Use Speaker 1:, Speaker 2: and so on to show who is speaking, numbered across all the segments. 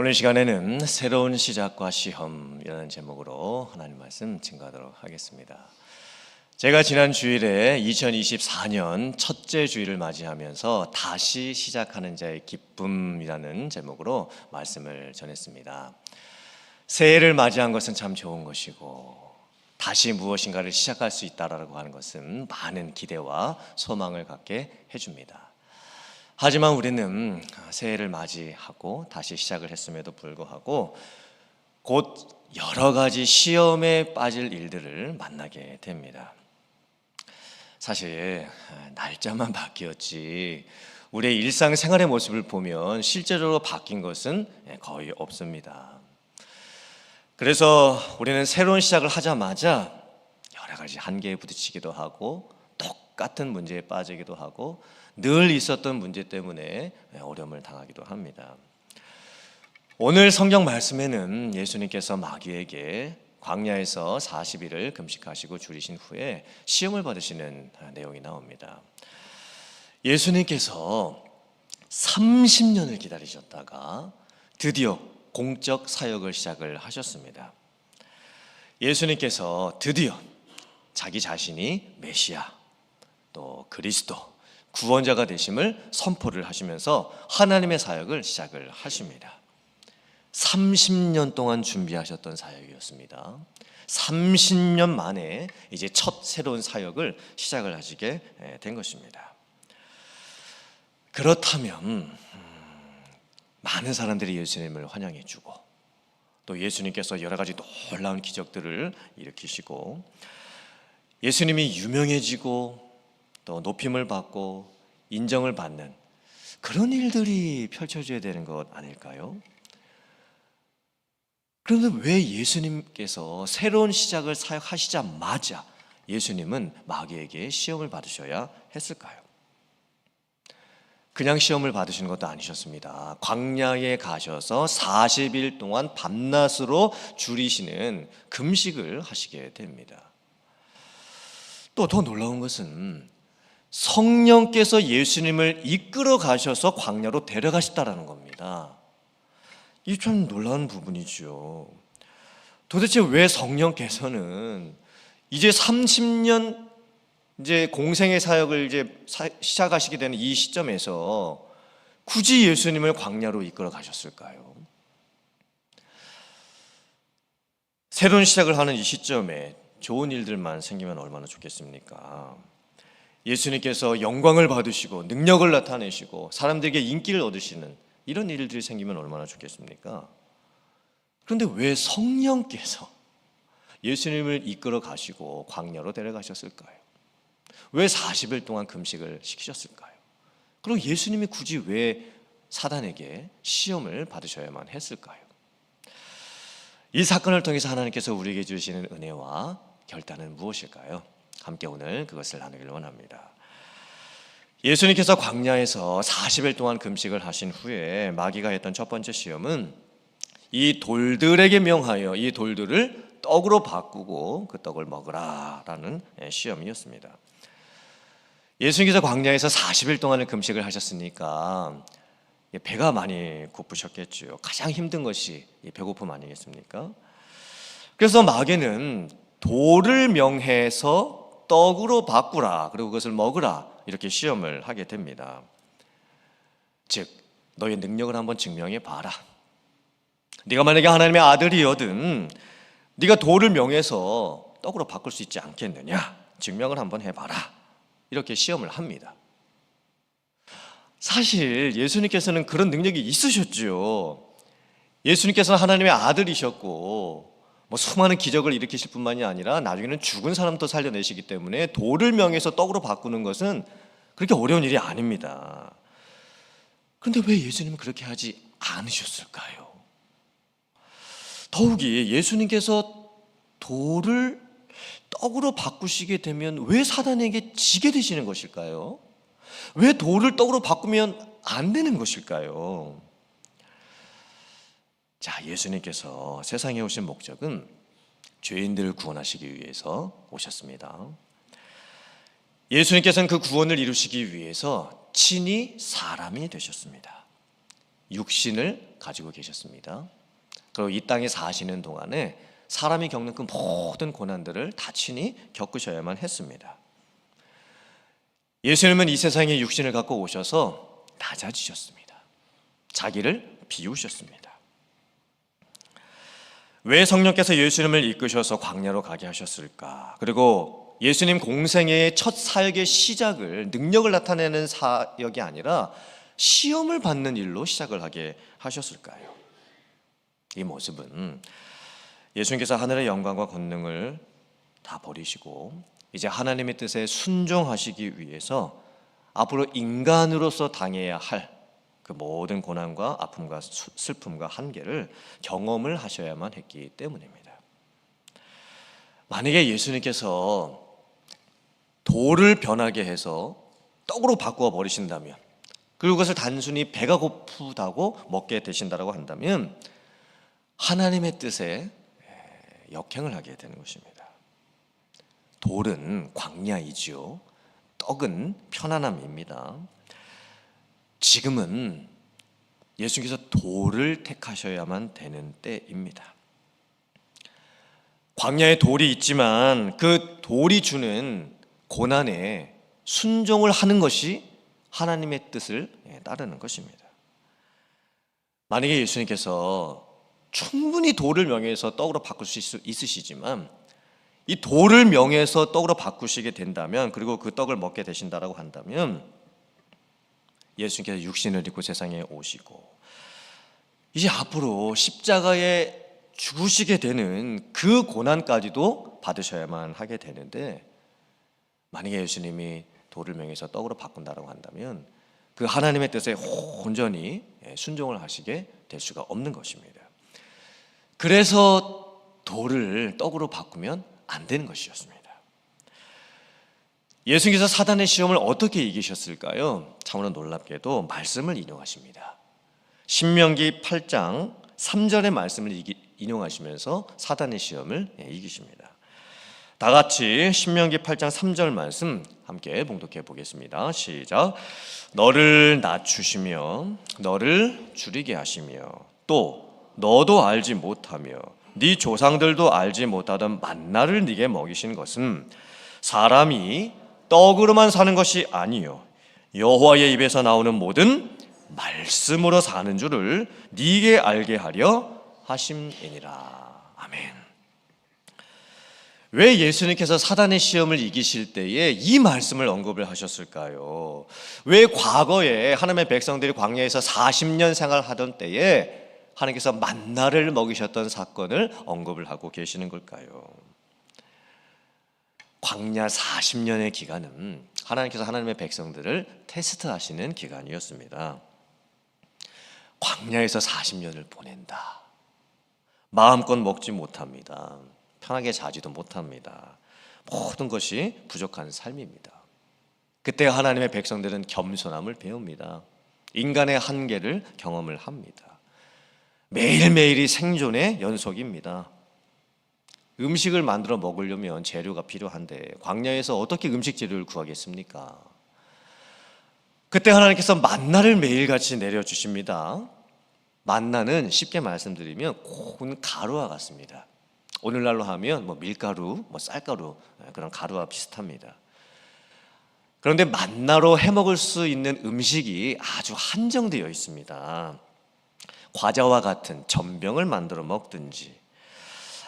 Speaker 1: 오늘 시간에는 새로운 시작과 시험이라는 제목으로 하나님 말씀 증거하도록 하겠습니다. 제가 지난 주일에 2024년 첫째 주일을 맞이하면서 다시 시작하는 자의 기쁨이라는 제목으로 말씀을 전했습니다. 새해를 맞이한 것은 참 좋은 것이고 다시 무엇인가를 시작할 수 있다라고 하는 것은 많은 기대와 소망을 갖게 해줍니다. 하지만 우리는 새해를 맞이하고 다시 시작을 했음에도 불구하고 곧 여러 가지 시험에 빠질 일들을 만나게 됩니다. 사실 날짜만 바뀌었지 우리의 일상생활의 모습을 보면 실제로 바뀐 것은 거의 없습니다. 그래서 우리는 새로운 시작을 하자마자 여러 가지 한계에 부딪히기도 하고 똑같은 문제에 빠지기도 하고 늘 있었던 문제 때문에 어려움을 당하기도 합니다. 오늘 성경 말씀에는 예수님께서 마귀에게 광야에서 40일을 금식하시고 줄이신 후에 시험을 받으시는 내용이 나옵니다. 예수님께서 30년을 기다리셨다가 드디어 공적 사역을 시작을 하셨습니다. 예수님께서 드디어 자기 자신이 메시아 또 그리스도 구원자가 되심을 선포를 하시면서 하나님의 사역을 시작을 하십니다. 30년 동안 준비하셨던 사역이었습니다. 30년 만에 이제 첫 새로운 사역을 시작을 하시게 된 것입니다. 그렇다면 많은 사람들이 예수님을 환영해 주고 또 예수님께서 여러 가지 놀라운 기적들을 일으키시고 예수님이 유명해지고 또 높임을 받고 인정을 받는 그런 일들이 펼쳐져야 되는 것 아닐까요? 그런데 왜 예수님께서 새로운 시작을 사역하시자마자 예수님은 마귀에게 시험을 받으셔야 했을까요? 그냥 시험을 받으시는 것도 아니셨습니다. 광야에 가셔서 40일 동안 밤낮으로 줄이시는 금식을 하시게 됩니다. 또 더 놀라운 것은 성령께서 예수님을 이끌어 가셔서 광야로 데려가셨다라는 겁니다. 이게 참 놀라운 부분이죠. 도대체 왜 성령께서는 이제 30년 이제 공생의 사역을 이제 시작하시게 되는 이 시점에서 굳이 예수님을 광야로 이끌어 가셨을까요? 새로운 시작을 하는 이 시점에 좋은 일들만 생기면 얼마나 좋겠습니까? 예수님께서 영광을 받으시고 능력을 나타내시고 사람들에게 인기를 얻으시는 이런 일들이 생기면 얼마나 좋겠습니까? 그런데 왜 성령께서 예수님을 이끌어 가시고 광야로 데려가셨을까요? 왜 40일 동안 금식을 시키셨을까요? 그리고 예수님이 굳이 왜 사단에게 시험을 받으셔야만 했을까요? 이 사건을 통해서 하나님께서 우리에게 주시는 은혜와 결단은 무엇일까요? 함께 오늘 그것을 나누기를 원합니다. 예수님께서 광야에서 40일 동안 금식을 하신 후에 마귀가 했던 첫 번째 시험은 이 돌들에게 명하여 이 돌들을 떡으로 바꾸고 그 떡을 먹으라라는 시험이었습니다. 예수님께서 광야에서 40일 동안을 금식을 하셨으니까 배가 많이 고프셨겠죠. 가장 힘든 것이 배고픔 아니겠습니까? 그래서 마귀는 돌을 명해서 떡으로 바꾸라 그리고 그것을 먹으라 이렇게 시험을 하게 됩니다. 즉 너의 능력을 한번 증명해 봐라. 네가 만약에 하나님의 아들이거든 네가 돌을 명해서 떡으로 바꿀 수 있지 않겠느냐 증명을 한번 해봐라 이렇게 시험을 합니다. 사실 예수님께서는 그런 능력이 있으셨죠. 예수님께서는 하나님의 아들이셨고 수많은 기적을 일으키실 뿐만이 아니라 나중에는 죽은 사람도 살려내시기 때문에 돌을 명해서 떡으로 바꾸는 것은 그렇게 어려운 일이 아닙니다. 그런데 왜 예수님은 그렇게 하지 않으셨을까요? 더욱이 예수님께서 돌을 떡으로 바꾸시게 되면 왜 사단에게 지게 되시는 것일까요? 왜 돌을 떡으로 바꾸면 안 되는 것일까요? 자, 예수님께서 세상에 오신 목적은 죄인들을 구원하시기 위해서 오셨습니다. 예수님께서는 그 구원을 이루시기 위해서 친히 사람이 되셨습니다. 육신을 가지고 계셨습니다. 그리고 이 땅에 사시는 동안에 사람이 겪는 그 모든 고난들을 다 친히 겪으셔야만 했습니다. 예수님은 이 세상에 육신을 갖고 오셔서 낮아지셨습니다. 자기를 비우셨습니다. 왜 성령께서 예수님을 이끄셔서 광야로 가게 하셨을까? 그리고 예수님 공생애의 첫 사역의 시작을 능력을 나타내는 사역이 아니라 시험을 받는 일로 시작을 하게 하셨을까요? 이 모습은 예수님께서 하늘의 영광과 권능을 다 버리시고 이제 하나님의 뜻에 순종하시기 위해서 앞으로 인간으로서 당해야 할 그 모든 고난과 아픔과 슬픔과 한계를 경험을 하셔야만 했기 때문입니다. 만약에 예수님께서 돌을 변하게 해서 떡으로 바꾸어 버리신다면, 그리고 그것을 단순히 배가 고프다고 먹게 되신다라고 한다면 하나님의 뜻에 역행을 하게 되는 것입니다. 돌은 광야이지요. 떡은 편안함입니다. 지금은 예수님께서 돌을 택하셔야만 되는 때입니다. 광야에 돌이 있지만 그 돌이 주는 고난에 순종을 하는 것이 하나님의 뜻을 따르는 것입니다. 만약에 예수님께서 충분히 돌을 명해서 떡으로 바꿀 수 있으시지만 이 돌을 명해서 떡으로 바꾸시게 된다면, 그리고 그 떡을 먹게 되신다라고 한다면 예수님께서 육신을 입고 세상에 오시고 이제 앞으로 십자가에 죽으시게 되는 그 고난까지도 받으셔야만 하게 되는데, 만약에 예수님이 돌을 명해서 떡으로 바꾼다라고 한다면 그 하나님의 뜻에 온전히 순종을 하시게 될 수가 없는 것입니다. 그래서 돌을 떡으로 바꾸면 안 되는 것이었습니다. 예수님께서 사단의 시험을 어떻게 이기셨을까요? 참으로 놀랍게도 말씀을 인용하십니다. 신명기 8장 3절의 말씀을 인용하시면서 사단의 시험을 이기십니다. 다 같이 신명기 8장 3절 말씀 함께 봉독해 보겠습니다. 시작. 너를 낮추시며 너를 줄이게 하시며 또 너도 알지 못하며 네 조상들도 알지 못하던 만나를 네게 먹이신 것은 사람이 떡으로만 사는 것이 아니요 여호와의 입에서 나오는 모든 말씀으로 사는 줄을 네게 알게 하려 하심이니라. 아멘. 왜 예수님께서 사단의 시험을 이기실 때에 이 말씀을 언급을 하셨을까요? 왜 과거에 하나님의 백성들이 광야에서 40년 생활하던 때에 하나님께서 만나를 먹이셨던 사건을 언급을 하고 계시는 걸까요? 광야 40년의 기간은 하나님께서 하나님의 백성들을 테스트하시는 기간이었습니다. 광야에서 40년을 보낸다. 마음껏 먹지 못합니다. 편하게 자지도 못합니다. 모든 것이 부족한 삶입니다. 그때 하나님의 백성들은 겸손함을 배웁니다. 인간의 한계를 경험을 합니다. 매일매일이 생존의 연속입니다. 음식을 만들어 먹으려면 재료가 필요한데 광야에서 어떻게 음식 재료를 구하겠습니까? 그때 하나님께서 만나를 매일같이 내려주십니다. 만나는 쉽게 말씀드리면 고운 가루와 같습니다. 오늘날로 하면 밀가루, 쌀가루 그런 가루와 비슷합니다. 그런데 만나로 해먹을 수 있는 음식이 아주 한정되어 있습니다. 과자와 같은 전병을 만들어 먹든지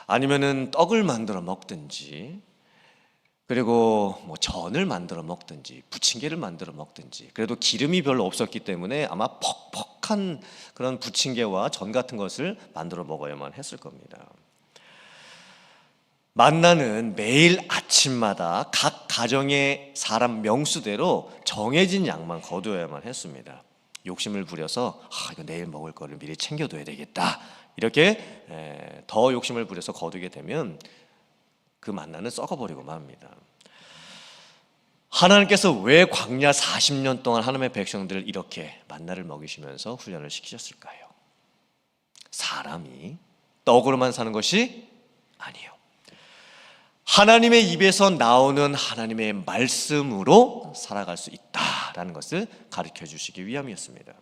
Speaker 1: 아니면은 떡을 만들어 먹든지, 그리고 전을 만들어 먹든지 부침개를 만들어 먹든지, 그래도 기름이 별로 없었기 때문에 아마 퍽퍽한 그런 부침개와 전 같은 것을 만들어 먹어야만 했을 겁니다. 만나는 매일 아침마다 각 가정의 사람 명수대로 정해진 양만 거두어야만 했습니다. 욕심을 부려서 이거 내일 먹을 거를 미리 챙겨둬야 되겠다, 이렇게 더 욕심을 부려서 거두게 되면 그 만나는 썩어버리고 맙니다. 하나님께서 왜 광야 40년 동안 하나님의 백성들을 이렇게 만나를 먹이시면서 훈련을 시키셨을까요? 사람이 떡으로만 사는 것이 아니에요. 하나님의 입에서 나오는 하나님의 말씀으로 살아갈 수 있다라는 것을 가르쳐 주시기 위함이었습니다.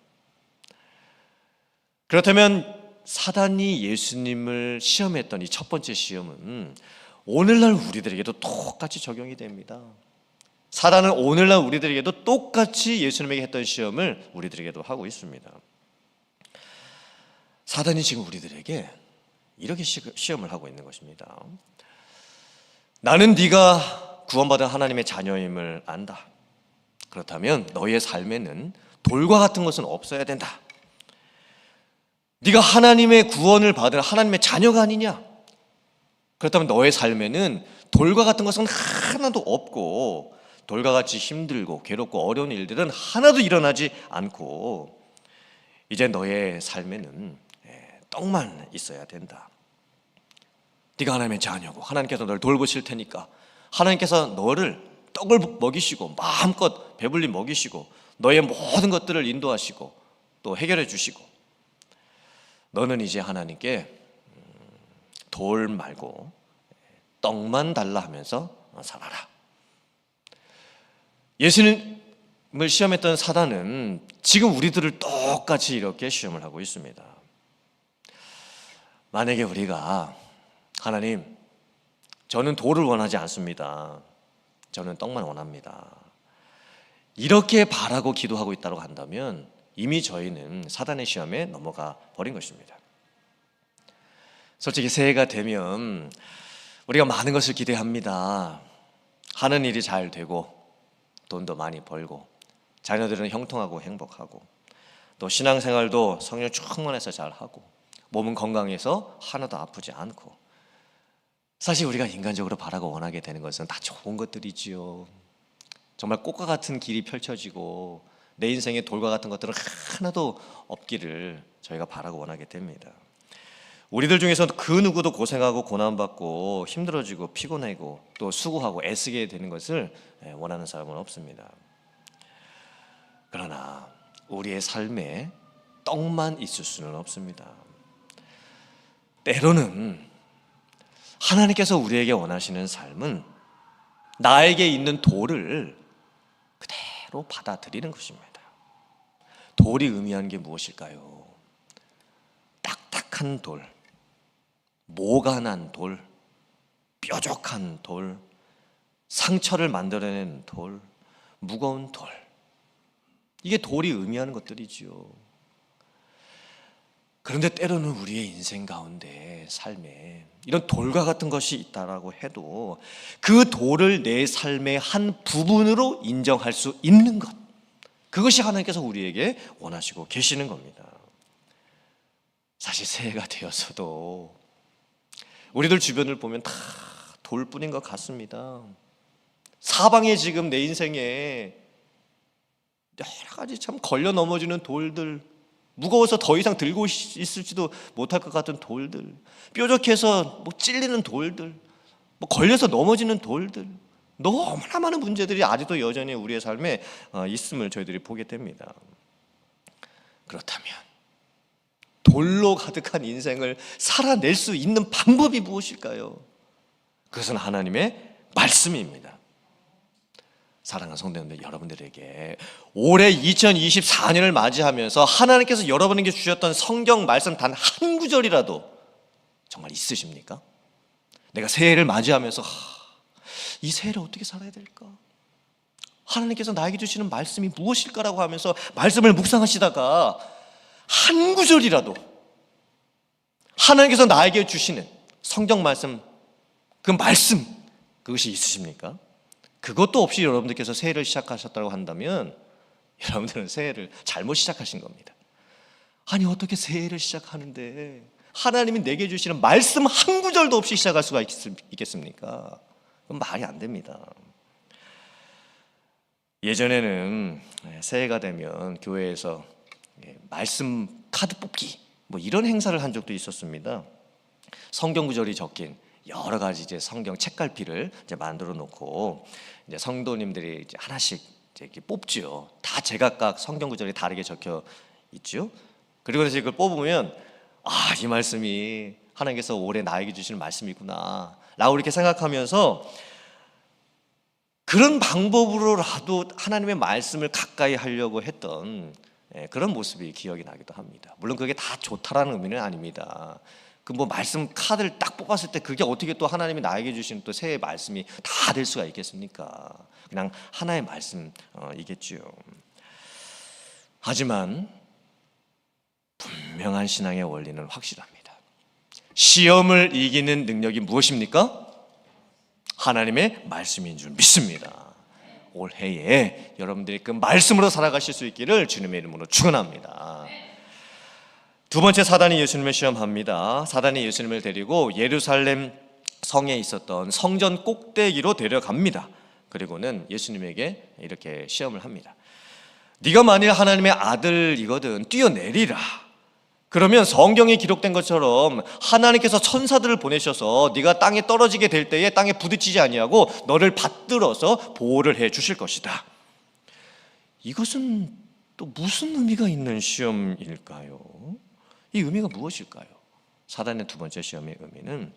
Speaker 1: 그렇다면 사단이 예수님을 시험했던 이 첫 번째 시험은 오늘날 우리들에게도 똑같이 적용이 됩니다. 사단은 오늘날 우리들에게도 똑같이 예수님에게 했던 시험을 우리들에게도 하고 있습니다. 사단이 지금 우리들에게 이렇게 시험을 하고 있는 것입니다. 나는 네가 구원받은 하나님의 자녀임을 안다. 그렇다면 너의 삶에는 돌과 같은 것은 없어야 된다. 네가 하나님의 구원을 받은 하나님의 자녀가 아니냐? 그렇다면 너의 삶에는 돌과 같은 것은 하나도 없고 돌과 같이 힘들고 괴롭고 어려운 일들은 하나도 일어나지 않고 이제 너의 삶에는 떡만 있어야 된다. 네가 하나님의 자녀고 하나님께서 너를 돌보실 테니까 하나님께서 너를 떡을 먹이시고 마음껏 배불리 먹이시고 너의 모든 것들을 인도하시고 또 해결해 주시고 너는 이제 하나님께 돌 말고 떡만 달라 하면서 살아라. 예수님을 시험했던 사단은 지금 우리들을 똑같이 이렇게 시험을 하고 있습니다. 만약에 우리가 하나님, 저는 돌을 원하지 않습니다. 저는 떡만 원합니다. 이렇게 바라고 기도하고 있다고 한다면 이미 저희는 사단의 시험에 넘어가 버린 것입니다. 솔직히 새해가 되면 우리가 많은 것을 기대합니다. 하는 일이 잘 되고 돈도 많이 벌고 자녀들은 형통하고 행복하고 또 신앙생활도 성령 충만해서 잘하고 몸은 건강해서 하나도 아프지 않고 사실 우리가 인간적으로 바라고 원하게 되는 것은 다 좋은 것들이지요. 정말 꽃과 같은 길이 펼쳐지고 내 인생에 돌과 같은 것들은 하나도 없기를 저희가 바라고 원하게 됩니다. 우리들 중에서 그 누구도 고생하고 고난받고 힘들어지고 피곤하고 또 수고하고 애쓰게 되는 것을 원하는 사람은 없습니다. 그러나 우리의 삶에 떡만 있을 수는 없습니다. 때로는 하나님께서 우리에게 원하시는 삶은 나에게 있는 돌을 그대로 받아들이는 것입니다. 돌이 의미하는 게 무엇일까요? 딱딱한 돌, 모가난 돌, 뾰족한 돌, 상처를 만들어내는 돌, 무거운 돌. 이게 돌이 의미하는 것들이지요. 그런데 때로는 우리의 인생 가운데 삶에 이런 돌과 같은 것이 있다라고 해도 그 돌을 내 삶의 한 부분으로 인정할 수 있는 것, 그것이 하나님께서 우리에게 원하시고 계시는 겁니다. 사실 새해가 되어서도 우리들 주변을 보면 다 돌뿐인 것 같습니다. 사방에 지금 내 인생에 여러 가지 참 걸려 넘어지는 돌들, 무거워서 더 이상 들고 있을지도 못할 것 같은 돌들, 뾰족해서 찔리는 돌들, 걸려서 넘어지는 돌들, 너무나 많은 문제들이 아직도 여전히 우리의 삶에 있음을 저희들이 보게 됩니다. 그렇다면 돌로 가득한 인생을 살아낼 수 있는 방법이 무엇일까요? 그것은 하나님의 말씀입니다. 사랑하는 성도님들, 여러분들에게 올해 2024년을 맞이하면서 하나님께서 여러분에게 주셨던 성경 말씀 단 한 구절이라도 정말 있으십니까? 내가 새해를 맞이하면서 이 새해를 어떻게 살아야 될까? 하나님께서 나에게 주시는 말씀이 무엇일까라고 하면서 말씀을 묵상하시다가 한 구절이라도 하나님께서 나에게 주시는 성경 말씀, 그 말씀, 그것이 있으십니까? 그것도 없이 여러분들께서 새해를 시작하셨다고 한다면 여러분들은 새해를 잘못 시작하신 겁니다. 아니, 어떻게 새해를 시작하는데 하나님이 내게 주시는 말씀 한 구절도 없이 시작할 수가 있겠습니까? 그건 말이 안 됩니다. 예전에는 새해가 되면 교회에서 말씀 카드 뽑기 이런 행사를 한 적도 있었습니다. 성경 구절이 적힌 여러 가지 이제 성경 책갈피를 이제 만들어 놓고 이제 성도님들이 이제 하나씩 이제 이렇게 뽑지요. 다 제각각 성경 구절이 다르게 적혀 있죠. 그리고 이제 그걸 뽑으면 이 말씀이 하나님께서 올해 나에게 주시는 말씀이구나 라고 이렇게 생각하면서 그런 방법으로라도 하나님의 말씀을 가까이 하려고 했던 그런 모습이 기억이 나기도 합니다. 물론 그게 다 좋다라는 의미는 아닙니다. 그 뭐 말씀 카드를 딱 뽑았을 때 그게 어떻게 또 하나님이 나에게 주신 또 새해 말씀이 다 될 수가 있겠습니까? 그냥 하나의 말씀이겠지요. 하지만 분명한 신앙의 원리는 확실합니다. 시험을 이기는 능력이 무엇입니까? 하나님의 말씀인 줄 믿습니다. 올해에 여러분들이 그 말씀으로 살아가실 수 있기를 주님의 이름으로 축원합니다. 두 번째, 사단이 예수님을 시험합니다. 사단이 예수님을 데리고 예루살렘 성에 있었던 성전 꼭대기로 데려갑니다. 그리고는 예수님에게 이렇게 시험을 합니다. 네가 만일 하나님의 아들이거든 뛰어내리라. 그러면 성경에 기록된 것처럼 하나님께서 천사들을 보내셔서 네가 땅에 떨어지게 될 때에 땅에 부딪히지 아니하고 너를 받들어서 보호를 해 주실 것이다. 이것은 또 무슨 의미가 있는 시험일까요? 이 의미가 무엇일까요? 사단의 두 번째 시험의 의미는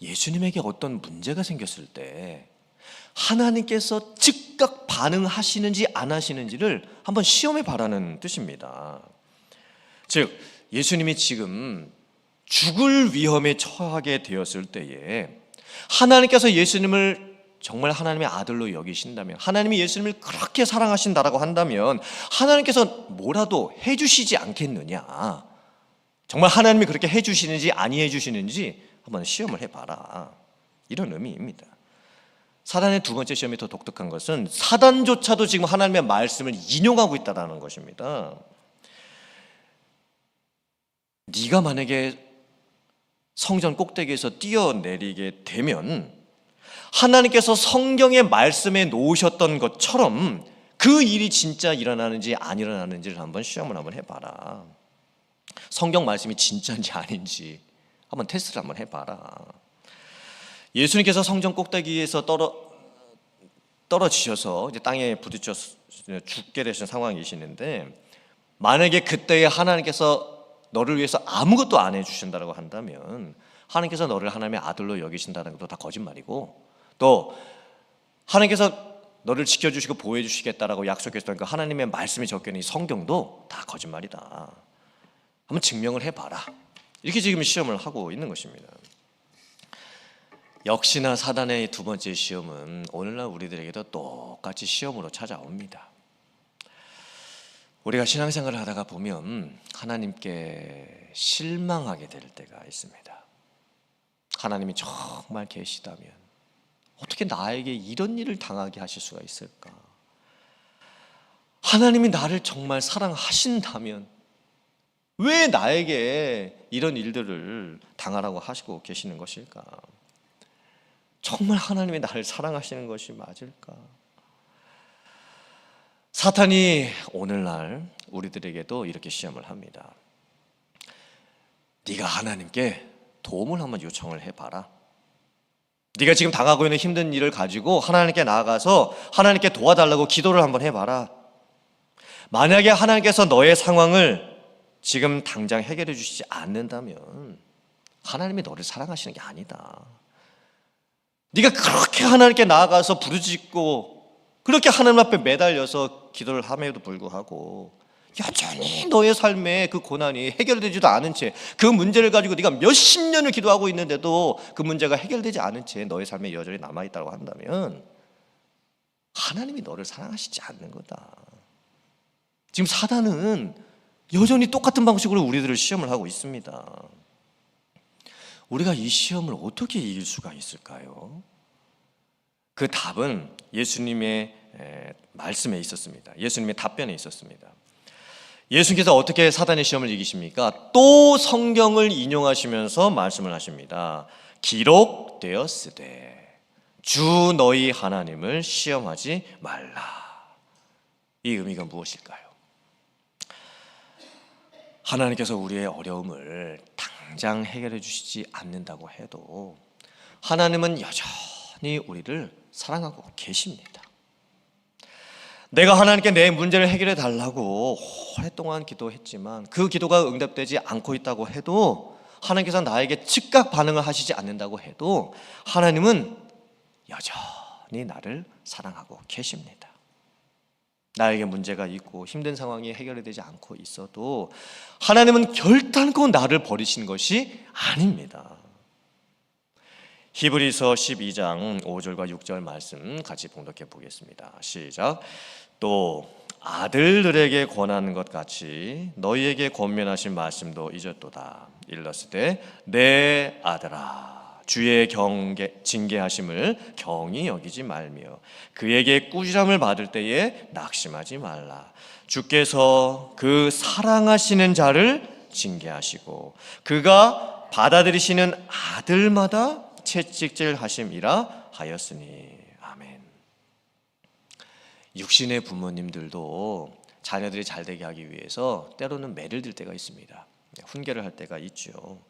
Speaker 1: 예수님에게 어떤 문제가 생겼을 때 하나님께서 즉각 반응하시는지 안 하시는지를 한번 시험해 봐라는 뜻입니다. 즉 예수님이 지금 죽을 위험에 처하게 되었을 때에 하나님께서 예수님을 정말 하나님의 아들로 여기신다면, 하나님이 예수님을 그렇게 사랑하신다라고 한다면 하나님께서 뭐라도 해주시지 않겠느냐, 정말 하나님이 그렇게 해주시는지 아니 해주시는지 한번 시험을 해봐라, 이런 의미입니다. 사단의 두 번째 시험이 더 독특한 것은 사단조차도 지금 하나님의 말씀을 인용하고 있다는 것입니다. 네가 만약에 성전 꼭대기에서 뛰어내리게 되면 하나님께서 성경의 말씀에 놓으셨던 것처럼 그 일이 진짜 일어나는지 안 일어나는지를 한번 시험을 한번 해봐라. 성경 말씀이 진짜인지 아닌지 한번 테스트를 한번 해봐라. 예수님께서 성전 꼭대기에서 떨어지셔서 이제 땅에 부딪혀 죽게 되신 상황이시는데, 만약에 그때에 하나님께서 너를 위해서 아무것도 안 해주신다고 한다면 하나님께서 너를 하나님의 아들로 여기신다는 것도 다 거짓말이고, 또 하나님께서 너를 지켜주시고 보호해 주시겠다라고 약속했던 그 하나님의 말씀이 적혀있는 이 성경도 다 거짓말이다. 한번 증명을 해봐라. 이렇게 지금 시험을 하고 있는 것입니다. 역시나 사단의 두 번째 시험은 오늘날 우리들에게도 똑같이 시험으로 찾아옵니다. 우리가 신앙생활을 하다가 보면 하나님께 실망하게 될 때가 있습니다. 하나님이 정말 계시다면 어떻게 나에게 이런 일을 당하게 하실 수가 있을까? 하나님이 나를 정말 사랑하신다면 왜 나에게 이런 일들을 당하라고 하시고 계시는 것일까? 정말 하나님이 나를 사랑하시는 것이 맞을까? 사탄이 오늘날 우리들에게도 이렇게 시험을 합니다. 네가 하나님께 도움을 한번 요청을 해봐라. 네가 지금 당하고 있는 힘든 일을 가지고 하나님께 나아가서 하나님께 도와달라고 기도를 한번 해봐라. 만약에 하나님께서 너의 상황을 지금 당장 해결해 주시지 않는다면 하나님이 너를 사랑하시는 게 아니다. 네가 그렇게 하나님께 나아가서 부르짖고 그렇게 하나님 앞에 매달려서 기도를 함에도 불구하고 여전히 너의 삶에 그 고난이 해결되지도 않은 채, 그 문제를 가지고 네가 몇십 년을 기도하고 있는데도 그 문제가 해결되지 않은 채 너의 삶에 여전히 남아있다고 한다면 하나님이 너를 사랑하시지 않는 거다. 지금 사단은 여전히 똑같은 방식으로 우리들을 시험을 하고 있습니다. 우리가 이 시험을 어떻게 이길 수가 있을까요? 그 답은 예수님의 말씀에 있었습니다. 예수님의 답변에 있었습니다. 예수님께서 어떻게 사단의 시험을 이기십니까? 또 성경을 인용하시면서 말씀을 하십니다. 기록되었으되 주 너희 하나님을 시험하지 말라. 이 의미가 무엇일까요? 하나님께서 우리의 어려움을 당장 해결해 주시지 않는다고 해도 하나님은 여전히 우리를 사랑하고 계십니다. 내가 하나님께 내 문제를 해결해 달라고 오랫동안 기도했지만 그 기도가 응답되지 않고 있다고 해도, 하나님께서 나에게 즉각 반응을 하시지 않는다고 해도 하나님은 여전히 나를 사랑하고 계십니다. 나에게 문제가 있고 힘든 상황이 해결이 되지 않고 있어도 하나님은 결단코 나를 버리신 것이 아닙니다. 히브리서 12장 5절과 6절 말씀 같이 봉독해 보겠습니다. 시작. 또 아들들에게 권하는 것 같이 너희에게 권면하신 말씀도 잊었도다. 일렀으되 내 아들아 주의 징계하심을 경히 여기지 말며 그에게 꾸지람을 받을 때에 낙심하지 말라. 주께서 그 사랑하시는 자를 징계하시고 그가 받아들이시는 아들마다 채찍질하심이라 하였으니. 아멘. 육신의 부모님들도 자녀들이 잘 되게 하기 위해서 때로는 매를 들 때가 있습니다. 훈계를 할 때가 있죠.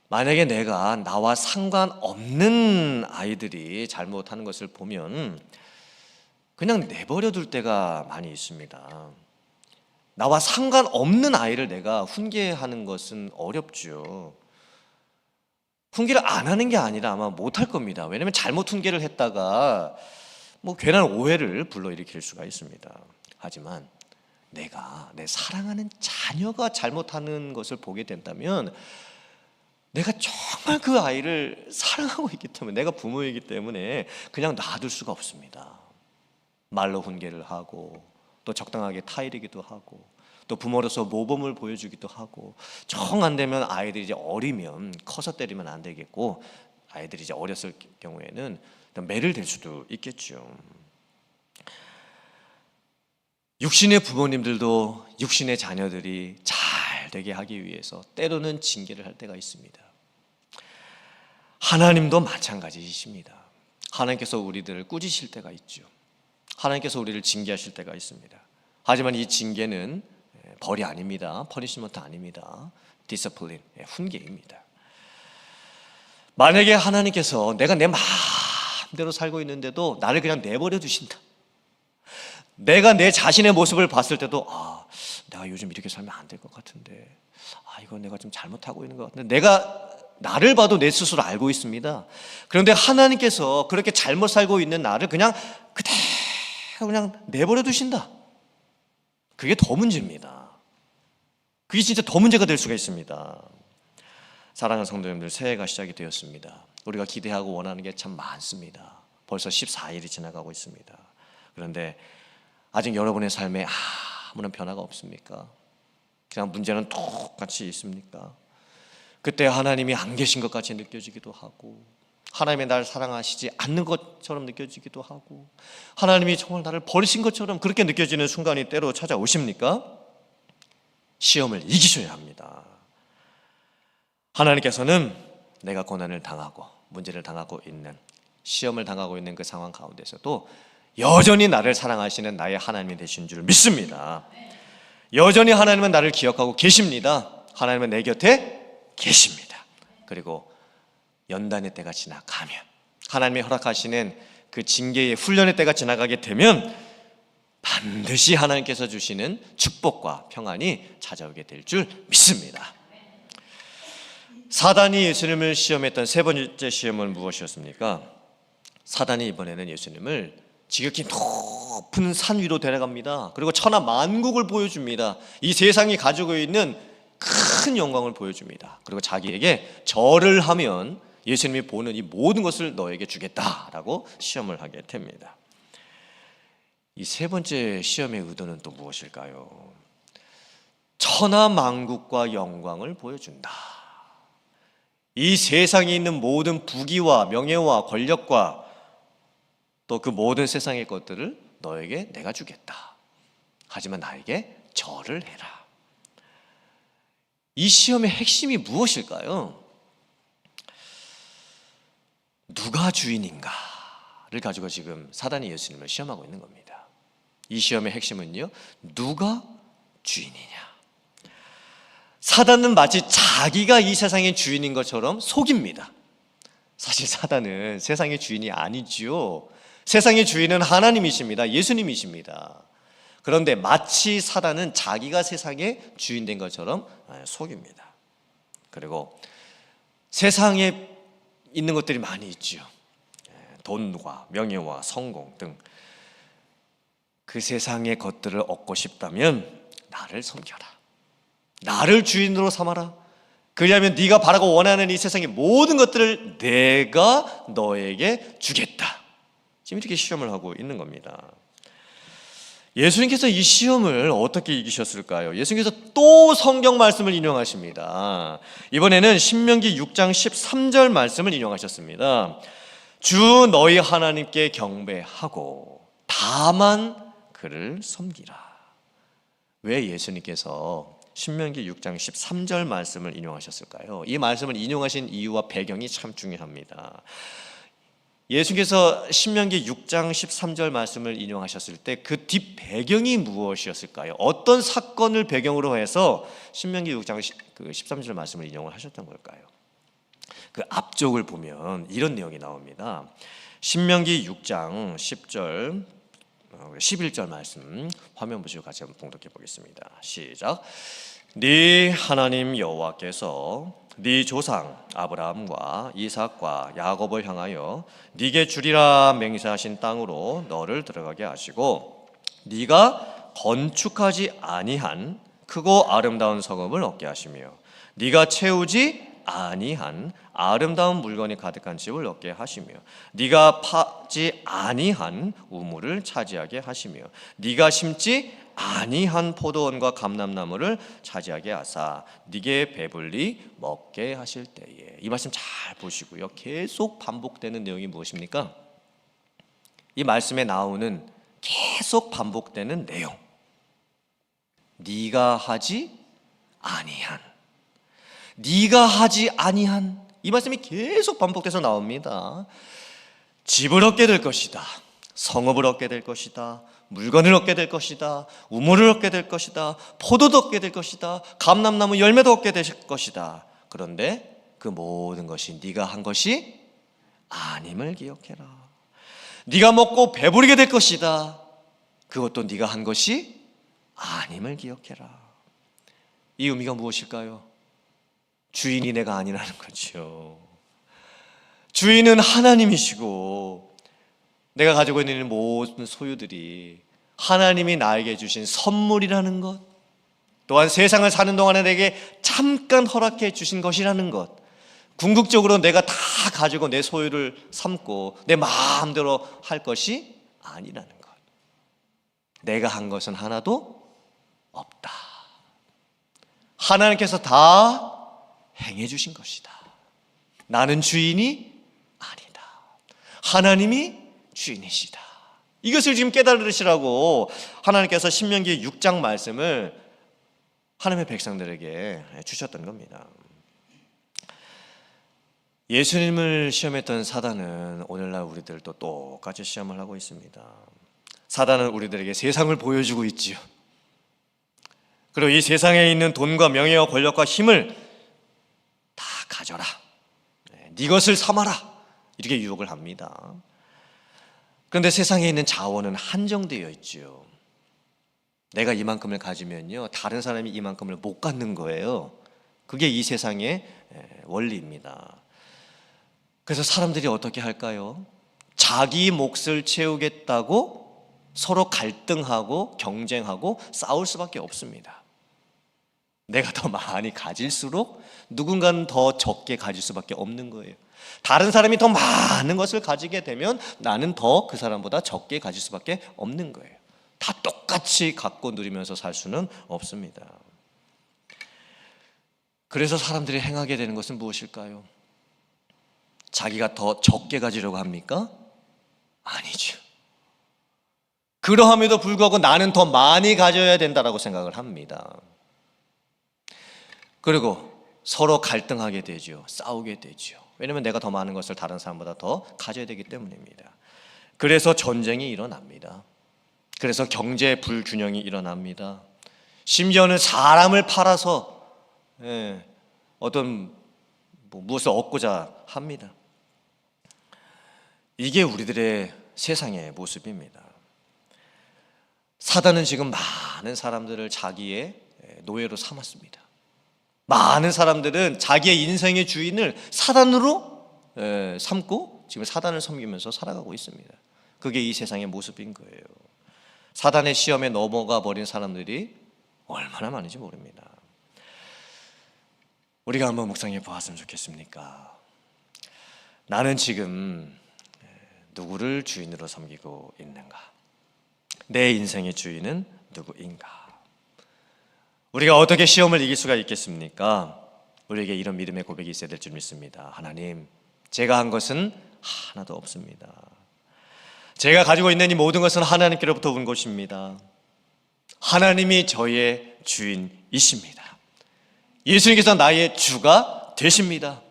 Speaker 1: 만약에 내가 나와 상관없는 아이들이 잘못하는 것을 보면 그냥 내버려 둘 때가 많이 있습니다. 나와 상관없는 아이를 내가 훈계하는 것은 어렵죠. 훈계를 안 하는 게 아니라 아마 못할 겁니다. 왜냐하면 잘못 훈계를 했다가 괜한 오해를 불러일으킬 수가 있습니다. 하지만 내가 내 사랑하는 자녀가 잘못하는 것을 보게 된다면 내가 정말 그 아이를 사랑하고 있기 때문에, 내가 부모이기 때문에 그냥 놔둘 수가 없습니다. 말로 훈계를 하고 또 적당하게 타이르기도 하고 또 부모로서 모범을 보여주기도 하고, 정 안 되면 아이들이 이제 어리면 커서 때리면 안 되겠고, 아이들이 이제 어렸을 경우에는 매를 댈 수도 있겠죠. 육신의 부모님들도 육신의 자녀들이 잘 되게 하기 위해서 때로는 징계를 할 때가 있습니다. 하나님도 마찬가지이십니다. 하나님께서 우리들을 꾸짖으실 때가 있죠. 하나님께서 우리를 징계하실 때가 있습니다. 하지만 이 징계는 벌이 아닙니다. 퍼니시먼트 아닙니다. 디스플린, 훈계입니다. 만약에 하나님께서 내가 내 마음대로 살고 있는데도 나를 그냥 내버려 두신다. 내가 내 자신의 모습을 봤을 때도 내가 요즘 이렇게 살면 안 될 것 같은데, 이건 내가 좀 잘못하고 있는 것 같은데, 내가 나를 봐도 내 스스로 알고 있습니다. 그런데 하나님께서 그렇게 잘못 살고 있는 나를 그냥 그대로 그냥 내버려 두신다. 그게 더 문제입니다. 그게 진짜 더 문제가 될 수가 있습니다. 사랑하는 성도님들, 새해가 시작이 되었습니다. 우리가 기대하고 원하는 게 참 많습니다. 벌써 14일이 지나가고 있습니다. 그런데 아직 여러분의 삶에 아무런 변화가 없습니까? 그냥 문제는 똑같이 있습니까? 그때 하나님이 안 계신 것 같이 느껴지기도 하고, 하나님이 나를 사랑하시지 않는 것처럼 느껴지기도 하고, 하나님이 정말 나를 버리신 것처럼 그렇게 느껴지는 순간이 때로 찾아오십니까? 시험을 이기셔야 합니다. 하나님께서는 내가 고난을 당하고 문제를 당하고 있는, 시험을 당하고 있는 그 상황 가운데서도 여전히 나를 사랑하시는 나의 하나님이 되신 줄 믿습니다. 여전히 하나님은 나를 기억하고 계십니다. 하나님은 내 곁에 계십니다. 그리고 연단의 때가 지나가면, 하나님이 허락하시는 그 징계의 훈련의 때가 지나가게 되면 반드시 하나님께서 주시는 축복과 평안이 찾아오게 될 줄 믿습니다. 사단이 예수님을 시험했던 세 번째 시험은 무엇이었습니까? 사단이 이번에는 예수님을 지극히 높은 산 위로 데려갑니다. 그리고 천하 만국을 보여줍니다. 이 세상이 가지고 있는 큰 영광을 보여줍니다. 그리고 자기에게 절을 하면 예수님이 보는 이 모든 것을 너에게 주겠다라고 시험을 하게 됩니다. 이 세 번째 시험의 의도는 또 무엇일까요? 천하 만국과 영광을 보여준다. 이 세상에 있는 모든 부귀와 명예와 권력과 또 그 모든 세상의 것들을 너에게 내가 주겠다. 하지만 나에게 절을 해라. 이 시험의 핵심이 무엇일까요? 누가 주인인가를 가지고 지금 사단이 예수님을 시험하고 있는 겁니다. 이 시험의 핵심은요, 누가 주인이냐. 사단은 마치 자기가 이 세상의 주인인 것처럼 속입니다. 사실 사단은 세상의 주인이 아니지요. 세상의 주인은 하나님이십니다. 예수님이십니다. 그런데 마치 사단은 자기가 세상의 주인 된 것처럼 속입니다. 그리고 세상에 있는 것들이 많이 있죠. 돈과 명예와 성공 등 그 세상의 것들을 얻고 싶다면 나를 섬겨라. 나를 주인으로 삼아라. 그리하면 네가 바라고 원하는 이 세상의 모든 것들을 내가 너에게 주겠다. 지금 이렇게 시험을 하고 있는 겁니다. 예수님께서 이 시험을 어떻게 이기셨을까요? 예수님께서 또 성경 말씀을 인용하십니다. 이번에는 신명기 6장 13절 말씀을 인용하셨습니다. 주 너희 하나님께 경배하고 다만 그를 섬기라. 왜 예수님께서 신명기 6장 13절 말씀을 인용하셨을까요? 이 말씀을 인용하신 이유와 배경이 참 중요합니다. 예수님께서 신명기 6장 13절 말씀을 인용하셨을 때 그 뒷 배경이 무엇이었을까요? 어떤 사건을 배경으로 해서 신명기 6장 13절 말씀을 인용을 하셨던 걸까요? 그 앞쪽을 보면 이런 내용이 나옵니다. 신명기 6장 10절 11절 말씀 화면 보시고 같이 한번 봉독해 보겠습니다. 시작. 네 하나님 여호와께서 네 조상 아브라함과 이삭과 야곱을 향하여 네게 주리라 맹세하신 땅으로 너를 들어가게 하시고 네가 건축하지 아니한 크고 아름다운 성읍을 얻게 하시며 네가 채우지 아니한 아름다운 물건이 가득한 집을 얻게 하시며 네가 파지 아니한 우물을 차지하게 하시며 네가 심지 아니한 포도원과 감람나무를 차지하게 하사 네게 배불리 먹게 하실 때에. 이 말씀 잘 보시고요. 계속 반복되는 내용이 무엇입니까? 이 말씀에 나오는 계속 반복되는 내용. 네가 하지 아니한, 네가 하지 아니한, 이 말씀이 계속 반복돼서 나옵니다. 집을 얻게 될 것이다. 성읍을 얻게 될 것이다. 물건을 얻게 될 것이다. 우물을 얻게 될 것이다. 포도도 얻게 될 것이다. 감람나무 열매도 얻게 될 것이다. 그런데 그 모든 것이 네가 한 것이 아님을 기억해라. 네가 먹고 배부르게 될 것이다. 그것도 네가 한 것이 아님을 기억해라. 이 의미가 무엇일까요? 주인이 내가 아니라는 거죠. 주인은 하나님이시고 내가 가지고 있는 모든 소유들이 하나님이 나에게 주신 선물이라는 것, 또한 세상을 사는 동안에 내게 잠깐 허락해 주신 것이라는 것, 궁극적으로 내가 다 가지고 내 소유를 삼고 내 마음대로 할 것이 아니라는 것. 내가 한 것은 하나도 없다. 하나님께서 다 행해 주신 것이다. 나는 주인이 아니다. 하나님이 주인이시다. 이것을 지금 깨달으시라고 하나님께서 신명기 6장 말씀을 하나님의 백성들에게 주셨던 겁니다. 예수님을 시험했던 사단은 오늘날 우리들도 똑같이 시험을 하고 있습니다. 사단은 우리들에게 세상을 보여주고 있지요. 그리고 이 세상에 있는 돈과 명예와 권력과 힘을 다 가져라. 네 것을 삼아라. 이렇게 유혹을 합니다. 그런데 세상에 있는 자원은 한정되어 있죠. 내가 이만큼을 가지면요, 다른 사람이 이만큼을 못 갖는 거예요. 그게 이 세상의 원리입니다. 그래서 사람들이 어떻게 할까요? 자기 몫을 채우겠다고 서로 갈등하고 경쟁하고 싸울 수밖에 없습니다. 내가 더 많이 가질수록 누군가는 더 적게 가질 수밖에 없는 거예요. 다른 사람이 더 많은 것을 가지게 되면 나는 더 그 사람보다 적게 가질 수밖에 없는 거예요. 다 똑같이 갖고 누리면서 살 수는 없습니다. 그래서 사람들이 행하게 되는 것은 무엇일까요? 자기가 더 적게 가지려고 합니까? 아니죠. 그러함에도 불구하고 나는 더 많이 가져야 된다고 생각을 합니다. 그리고 서로 갈등하게 되죠. 싸우게 되죠. 왜냐하면 내가 더 많은 것을 다른 사람보다 더 가져야 되기 때문입니다. 그래서 전쟁이 일어납니다. 그래서 경제 불균형이 일어납니다. 심지어는 사람을 팔아서 어떤 무엇을 얻고자 합니다. 이게 우리들의 세상의 모습입니다. 사단은 지금 많은 사람들을 자기의 노예로 삼았습니다. 많은 사람들은 자기의 인생의 주인을 사단으로 삼고 지금 사단을 섬기면서 살아가고 있습니다. 그게 이 세상의 모습인 거예요. 사단의 시험에 넘어가 버린 사람들이 얼마나 많은지 모릅니다. 우리가 한번 묵상해 보았으면 좋겠습니까? 나는 지금 누구를 주인으로 섬기고 있는가? 내 인생의 주인은 누구인가? 우리가 어떻게 시험을 이길 수가 있겠습니까? 우리에게 이런 믿음의 고백이 있어야 될 줄 믿습니다. 하나님, 제가 한 것은 하나도 없습니다. 제가 가지고 있는 이 모든 것은 하나님께로부터 온 것입니다. 하나님이 저의 주인이십니다. 예수님께서 나의 주가 되십니다.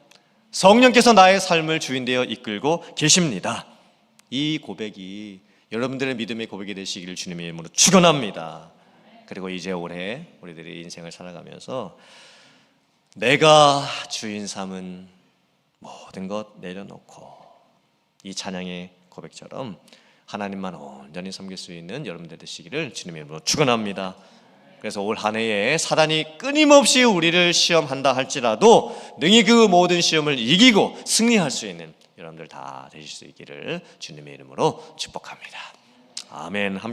Speaker 1: 성령께서 나의 삶을 주인 되어 이끌고 계십니다. 이 고백이 여러분들의 믿음의 고백이 되시기를 주님의 이름으로 축원합니다. 그리고 이제 올해 우리들의 인생을 살아가면서 내가 주인 삼은 모든 것 내려놓고 이 찬양의 고백처럼 하나님만 온전히 섬길 수 있는 여러분들 되시기를 주님의 이름으로 축원합니다. 그래서 올 한 해에 사단이 끊임없이 우리를 시험한다 할지라도 능히 그 모든 시험을 이기고 승리할 수 있는 여러분들 다 되실 수 있기를 주님의 이름으로 축복합니다. 아멘.